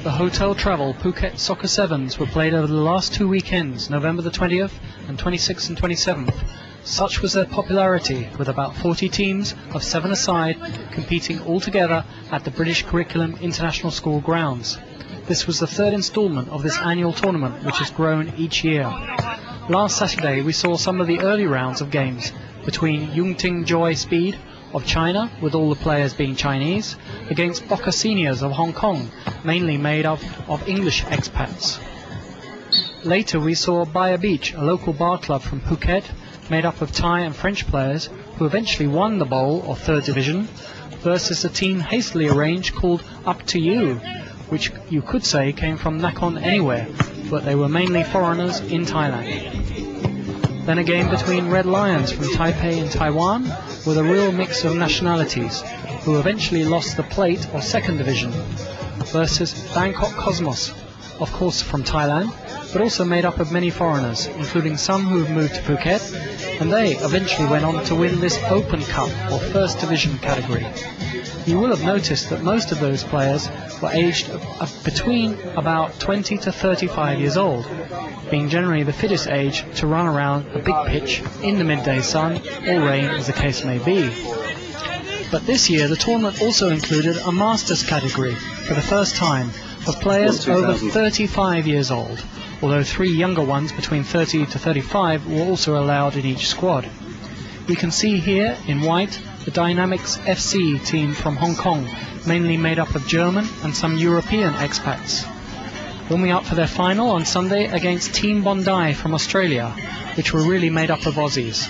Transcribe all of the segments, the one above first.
The HotelTravel Phuket Soccer Sevens were played over the last 2 weekends, November the 20th and 26th and 27th. Such was their popularity, with about 40 teams of 7 aside competing all together at the British Curriculum International School grounds. This was the third instalment of this annual tournament, which has grown each year. Last Saturday we saw some of the early rounds of games between Yungting Joy Speed of China, with all the players being Chinese, against Boca Seniors of Hong Kong, mainly made up of English expats. Later we saw Bayer Beach, a local bar club from Phuket, made up of Thai and French players, who eventually won the bowl of 3rd Division, versus a team hastily arranged called Up To You, which you could say came from Nakhon Anywhere, but they were mainly foreigners in Thailand. Then a game between Red Lions from Taipei and Taiwan, with a real mix of nationalities, who eventually lost the plate or 2nd Division, versus Bangkok Cosmos, of course from Thailand, but also made up of many foreigners, including some who have moved to Phuket, and they eventually went on to win this Open Cup or 1st Division category. You will have noticed that most of those players were aged between about 20 to 35 years old, being generally the fittest age to run around a big pitch in the midday sun or rain, as the case may be. But this year the tournament also included a Masters category for the first time for players over 35 years old, although 3 younger ones between 30 to 35 were also allowed in each squad. We can see here in white the Dynamics FC team from Hong Kong, mainly made up of German and some European expats. Warming up for their final on Sunday against Team Bondi from Australia, which were really made up of Aussies.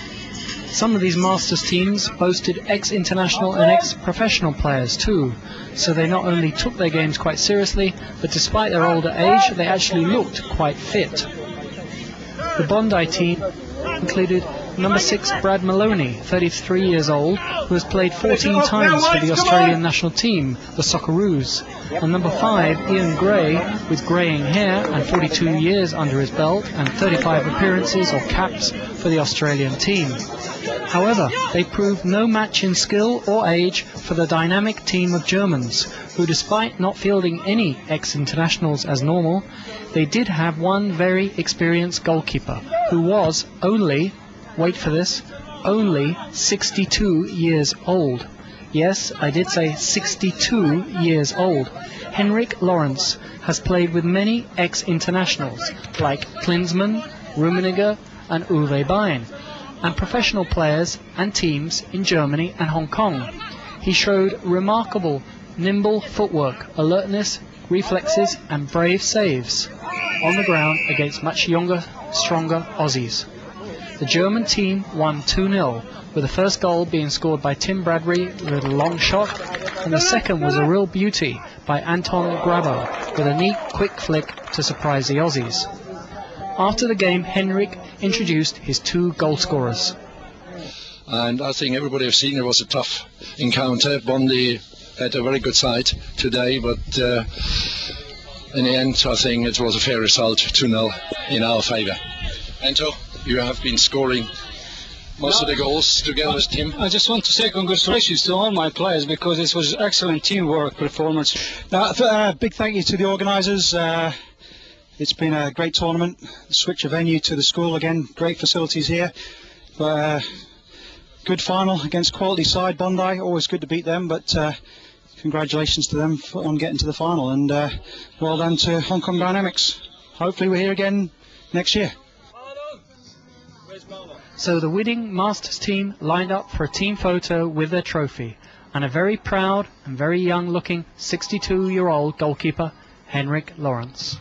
Some of these Masters teams boasted ex-international and ex-professional players too, so they not only took their games quite seriously, but despite their older age, they actually looked quite fit. The Bondi team included number 6 Brad Maloney, 33 years old, who has played 14 times for the Australian national team, the Socceroos, and number 5 Ian Gray, with greying hair and 42 years under his belt and 35 appearances or caps for the Australian team. However, they proved no match in skill or age for the dynamic team of Germans, who, despite not fielding any ex-internationals as normal, they did have one very experienced goalkeeper, who was only, wait for this, only 62 years old. Yes, I did say 62 years old. Henrik Lorenz has played with many ex-internationals like Klinsmann, Rummenigge and Uwe Bein, and professional players and teams in Germany and Hong Kong. He showed remarkable nimble footwork, alertness, reflexes and brave saves on the ground against much younger, stronger Aussies. The German team won 2-0, with the first goal being scored by Tim Bradbury with a long shot, and the second was a real beauty by Anto Grabo with a neat quick flick to surprise the Aussies. After the game, Henrik introduced his 2 goal scorers. And I think everybody has seen it was a tough encounter. Bondi had a very good side today, but in the end I think it was a fair result, 2-0 in our favour. Anto, you have been scoring most of the goals together with Tim. I just want to say congratulations to all my players, because this was excellent teamwork performance. Big thank you to the organisers. It's been a great tournament. Switch of venue to the school again, great facilities here. Good final against quality side Bondi, always good to beat them, but congratulations to them on getting to the final, and well done to Hong Kong Dynamics. Hopefully we're here again next year. So the winning Masters team lined up for a team photo with their trophy, and a very proud and very young looking 62-year-old goalkeeper, Henrik Lorenz.